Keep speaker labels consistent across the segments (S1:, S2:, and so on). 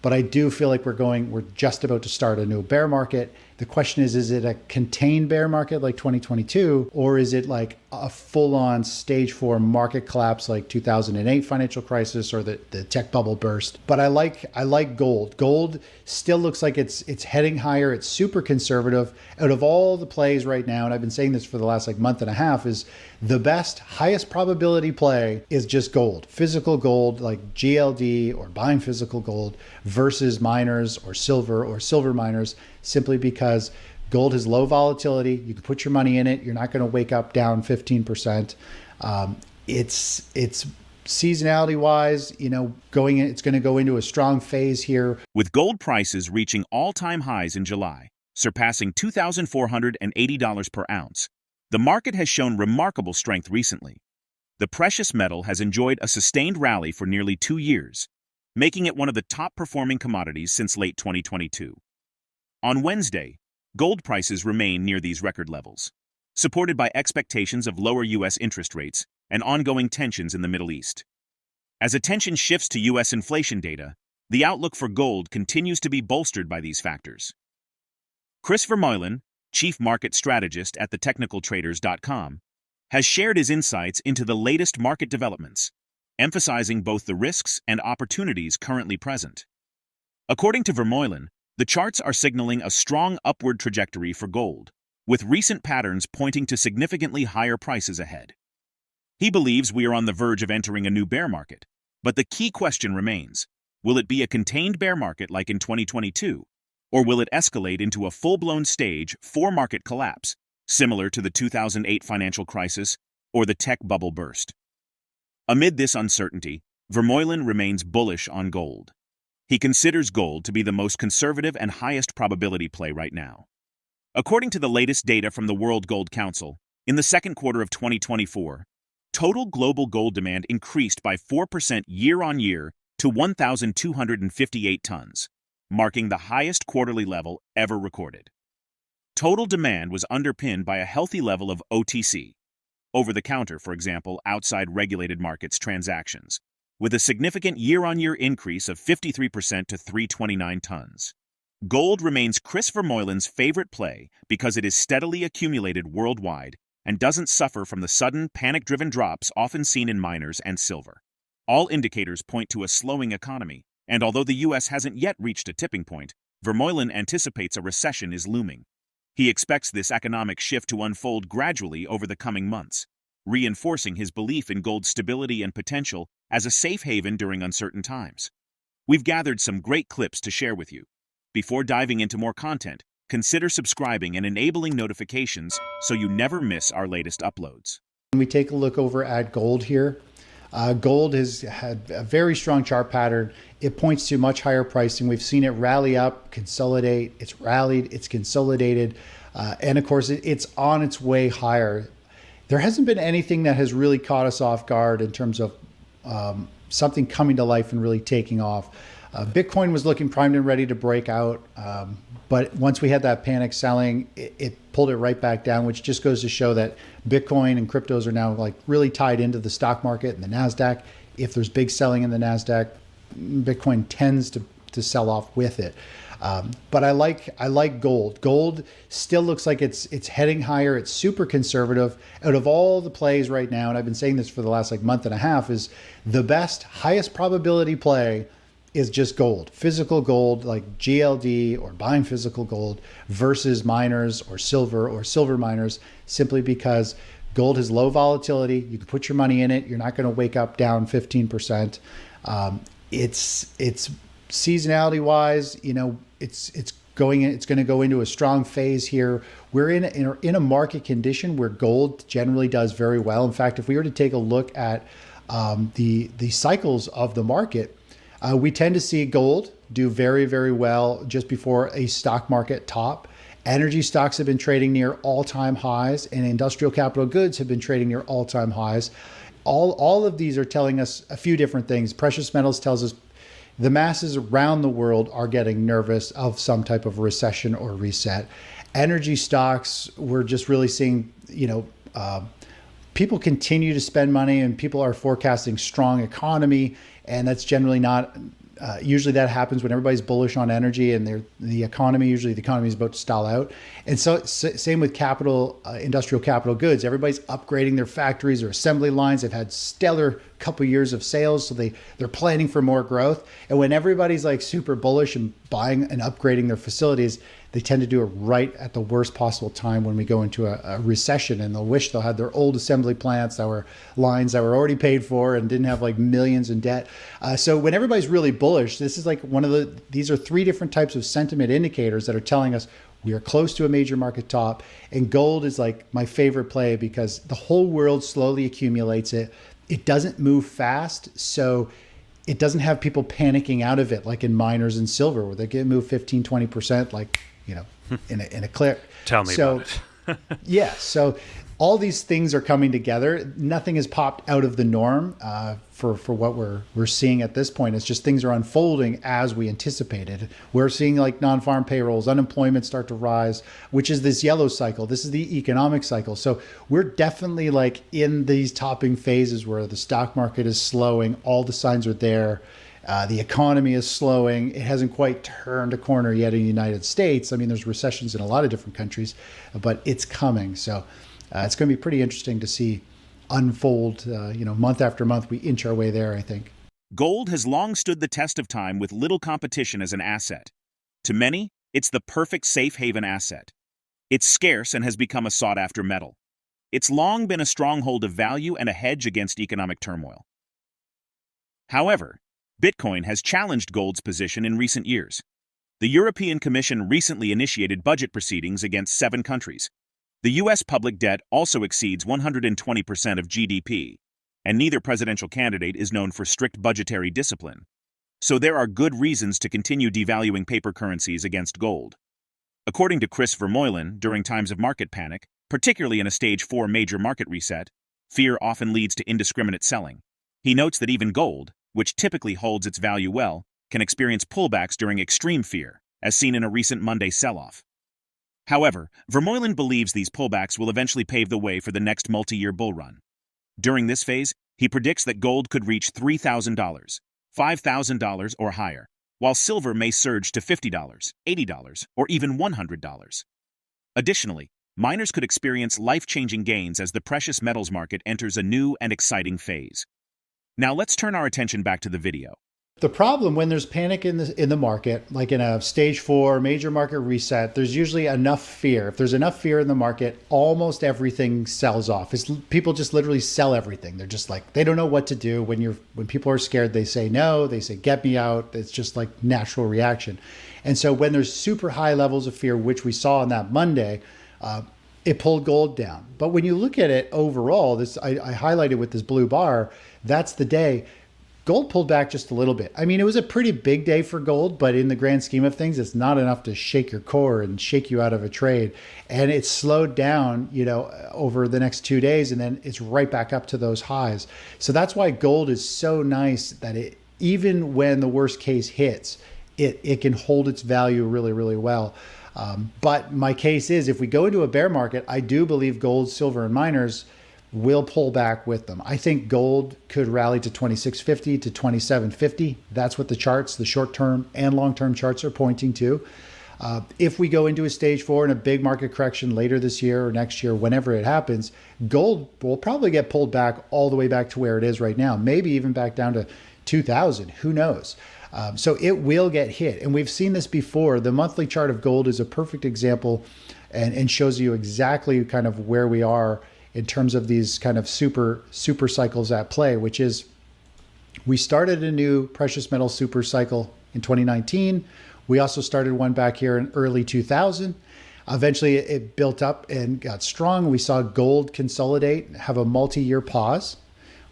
S1: But I do feel like we're just about to start a new bear market. The question is it a contained bear market like 2022, or is it like a full-on stage 4 market collapse like 2008 financial crisis or the tech bubble burst? But I like gold. Gold still looks like it's heading higher. It's super conservative. Out of all the plays right now, and I've been saying this for the last like month and a half, is the best, highest probability play is just gold. Physical gold like GLD or buying physical gold versus miners or silver miners, simply because gold has low volatility. You can put your money in it. You're not going to wake up down 15%. It's seasonality wise, it's going to go into a strong phase here.
S2: With gold prices reaching all-time highs in July, surpassing $2,480 per ounce, the market has shown remarkable strength recently. The precious metal has enjoyed a sustained rally for nearly 2 years, making it one of the top-performing commodities since late 2022. On Wednesday, gold prices remain near these record levels, supported by expectations of lower U.S. interest rates and ongoing tensions in the Middle East. As attention shifts to U.S. inflation data, the outlook for gold continues to be bolstered by these factors. ChrisVermeulen, Chief Market Strategist at thetechnicaltraders.com, has shared his insights into the latest market developments, emphasizing both the risks and opportunities currently present. According to Vermeulen, the charts are signaling a strong upward trajectory for gold, with recent patterns pointing to significantly higher prices ahead. He believes we are on the verge of entering a new bear market, but the key question remains: will it be a contained bear market like in 2022, or will it escalate into a full-blown stage 4 market collapse, similar to the 2008 financial crisis or the tech bubble burst? Amid this uncertainty, Vermeulen remains bullish on gold. He considers gold to be the most conservative and highest probability play right now. According to the latest data from the World Gold Council, in the second quarter of 2024, total global gold demand increased by 4% year-on-year to 1,258 tons, marking the highest quarterly level ever recorded. Total demand was underpinned by a healthy level of OTC, over-the-counter, for example, outside regulated markets transactions, with a significant year-on-year increase of 53% to 329 tons. Gold remains ChrisVermeulen's favorite play because it is steadily accumulated worldwide and doesn't suffer from the sudden, panic-driven drops often seen in miners and silver. All indicators point to a slowing economy, and although the U.S. hasn't yet reached a tipping point, Vermeulen anticipates a recession is looming. He expects this economic shift to unfold gradually over the coming months, reinforcing his belief in gold's stability and potential as a safe haven during uncertain times. We've gathered some great clips to share with you. Before diving into more content, consider subscribing and enabling notifications so you never miss our latest uploads.
S1: When we take a look over at gold here, gold has had a very strong chart pattern. It points to much higher pricing. We've seen it rally up, consolidate. It's rallied, it's consolidated, and of course, it's on its way higher. There hasn't been anything that has really caught us off guard in terms of something coming to life and really taking off. Bitcoin was looking primed and ready to break out, but once we had that panic selling, it pulled it right back down, which just goes to show that Bitcoin and cryptos are now like really tied into the stock market and the NASDAQ. If there's big selling in the NASDAQ, Bitcoin tends to sell off with it. But I like gold. Gold still looks like it's heading higher. It's super conservative. Out of all the plays right now, and I've been saying this for the last like month and a half, is the best, highest probability play is just gold. Physical gold like GLD or buying physical gold versus miners or silver miners, simply because gold has low volatility. You can put your money in it. You're not going to wake up down 15%. It's seasonality wise, it's going to go into a strong phase here. We're in a market condition where gold generally does very well. In fact, if we were to take a look at the cycles of the market, we tend to see gold do very, very well just before a stock market top. Energy stocks have been trading near all-time highs, and industrial capital goods have been trading near all-time highs. All of these are telling us a few different things. Precious metals tells us the masses around the world are getting nervous of some type of recession or reset. Energy stocks, we're just really seeing, people continue to spend money and people are forecasting strong economy, and that's generally not usually that happens when everybody's bullish on energy and the economy is about to stall out. And so same with industrial capital goods. Everybody's upgrading their factories or assembly lines. They've had stellar couple years of sales, so they're planning for more growth. And when everybody's like super bullish and buying and upgrading their facilities, they tend to do it right at the worst possible time when we go into a recession, and they'll wish they'll have their old assembly plants that were lines that were already paid for and didn't have like millions in debt. So when everybody's really bullish, this is like these are three different types of sentiment indicators that are telling us we are close to a major market top. And gold is like my favorite play because the whole world slowly accumulates it. It doesn't move fast, so it doesn't have people panicking out of it like in miners and silver where they get moved 15, 20%, like, in a click.
S3: Tell me about it.
S1: Yeah. So all these things are coming together. Nothing has popped out of the norm for what we're seeing at this point. It's just things are unfolding as we anticipated. We're seeing like non-farm payrolls, unemployment start to rise, which is this yellow cycle. This is the economic cycle. So we're definitely like in these topping phases where the stock market is slowing. All the signs are there. The economy is slowing. It hasn't quite turned a corner yet in the United States. I mean, there's recessions in a lot of different countries, but it's coming. So it's going to be pretty interesting to see unfold, month after month. We inch our way there, I think.
S2: Gold has long stood the test of time with little competition as an asset. To many, it's the perfect safe haven asset. It's scarce and has become a sought-after metal. It's long been a stronghold of value and a hedge against economic turmoil. However, Bitcoin has challenged gold's position in recent years. The European Commission recently initiated budget proceedings against 7 countries. The U.S. public debt also exceeds 120% of GDP, and neither presidential candidate is known for strict budgetary discipline. So there are good reasons to continue devaluing paper currencies against gold. According to ChrisVermeulen, during times of market panic, particularly in a stage 4 major market reset, fear often leads to indiscriminate selling. He notes that even gold, which typically holds its value well, can experience pullbacks during extreme fear, as seen in a recent Monday sell-off. However, Vermeulen believes these pullbacks will eventually pave the way for the next multi-year bull run. During this phase, he predicts that gold could reach $3,000, $5,000 or higher, while silver may surge to $50, $80, or even $100. Additionally, miners could experience life-changing gains as the precious metals market enters a new and exciting phase. Now let's turn our attention back to the video.
S1: The problem when there's panic in the market, like in a stage 4 major market reset, there's usually enough fear. If there's enough fear in the market, almost everything sells off. People just literally sell everything. They're just like, they don't know what to do. When people are scared, they say no, they say, get me out. It's just like natural reaction. And so when there's super high levels of fear, which we saw on that Monday, it pulled gold down. But when you look at it overall, I highlighted with this blue bar, that's the day. Gold pulled back just a little bit. I mean, it was a pretty big day for gold, but in the grand scheme of things, it's not enough to shake your core and shake you out of a trade. And it slowed down, over the next 2 days, and then it's right back up to those highs. So that's why gold is so nice that even when the worst case hits, it can hold its value really, really well. But my case is, if we go into a bear market, I do believe gold, silver, and miners will pull back with them. I think gold could rally to 2650 to 2750. That's what the charts, the short-term and long-term charts are pointing to. If we go into a stage 4 and a big market correction later this year or next year, whenever it happens, gold will probably get pulled back all the way back to where it is right now, maybe even back down to 2000. Who knows? So it will get hit. And we've seen this before. The monthly chart of gold is a perfect example and shows you exactly kind of where we are in terms of these kind of super cycles at play, which is we started a new precious metal super cycle in 2019. We also started one back here in early 2000. Eventually it built up and got strong. We saw gold consolidate, have a multi-year pause.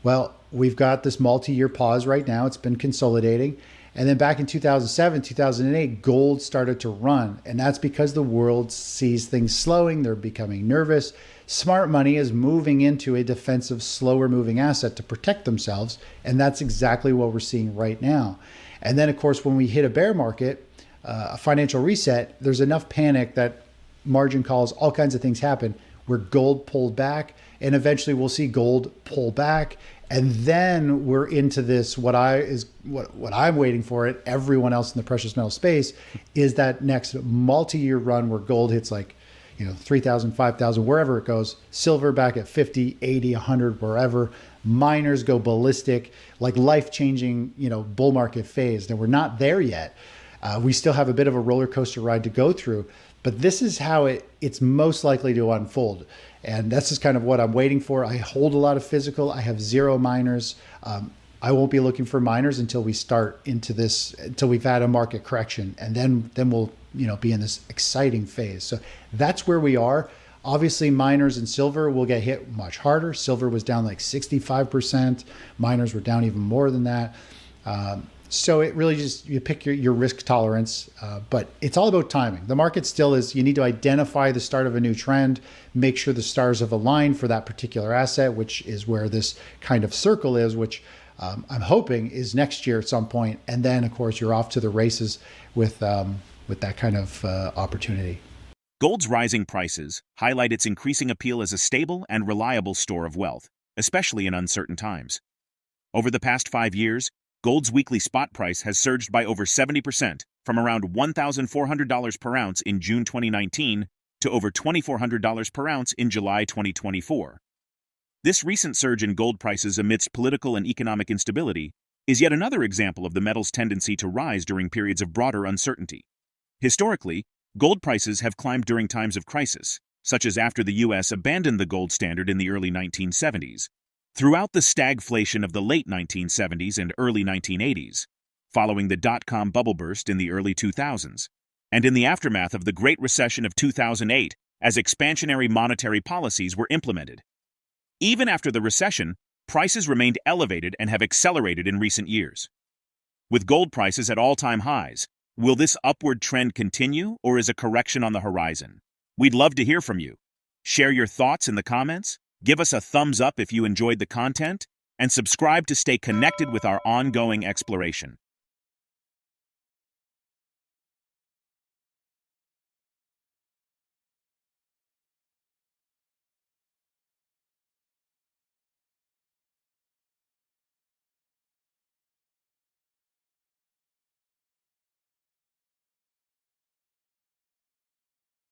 S1: Well, we've got this multi-year pause right now. It's been consolidating. And then back in 2007, 2008, gold started to run. And that's because the world sees things slowing. They're becoming nervous. Smart money is moving into a defensive, slower moving asset to protect themselves. And that's exactly what we're seeing right now. And then, of course, when we hit a bear market, a financial reset, there's enough panic that margin calls, all kinds of things happen where gold pulled back. And eventually we'll see gold pull back And then we're into this, what I'm waiting for it, everyone else in the precious metal space, is that next multi-year run where gold hits like, 3,000, 5,000, wherever it goes, silver back at 50, 80, 100, wherever, miners go ballistic, like life-changing, bull market phase. Now we're not there yet. We still have a bit of a roller coaster ride to go through, but this is how it's most likely to unfold. And that's just kind of what I'm waiting for. I hold a lot of physical. I have 0 miners. I won't be looking for miners until we start into this, until we've had a market correction. And then we'll, be in this exciting phase. So that's where we are. Obviously, miners and silver will get hit much harder. Silver was down like 65%. Miners were down even more than that. So it really just, you pick your risk tolerance, but it's all about timing. The market still is, you need to identify the start of a new trend, make sure the stars have aligned for that particular asset, which is where this kind of circle is, which I'm hoping is next year at some point. And then, of course, you're off to the races with that kind of opportunity.
S2: Gold's rising prices highlight its increasing appeal as a stable and reliable store of wealth, especially in uncertain times. Over the past 5 years, gold's weekly spot price has surged by over 70%, from around $1,400 per ounce in June 2019 to over $2,400 per ounce in July 2024. This recent surge in gold prices amidst political and economic instability is yet another example of the metal's tendency to rise during periods of broader uncertainty. Historically, gold prices have climbed during times of crisis, such as after the U.S. abandoned the gold standard in the early 1970s. Throughout the stagflation of the late 1970s and early 1980s, following the dot-com bubble burst in the early 2000s, and in the aftermath of the Great Recession of 2008 as expansionary monetary policies were implemented. Even after the recession, prices remained elevated and have accelerated in recent years. With gold prices at all-time highs, will this upward trend continue, or is a correction on the horizon? We'd love to hear from you. Share your thoughts in the comments. Give us a thumbs up if you enjoyed the content, and subscribe to stay connected with our ongoing exploration.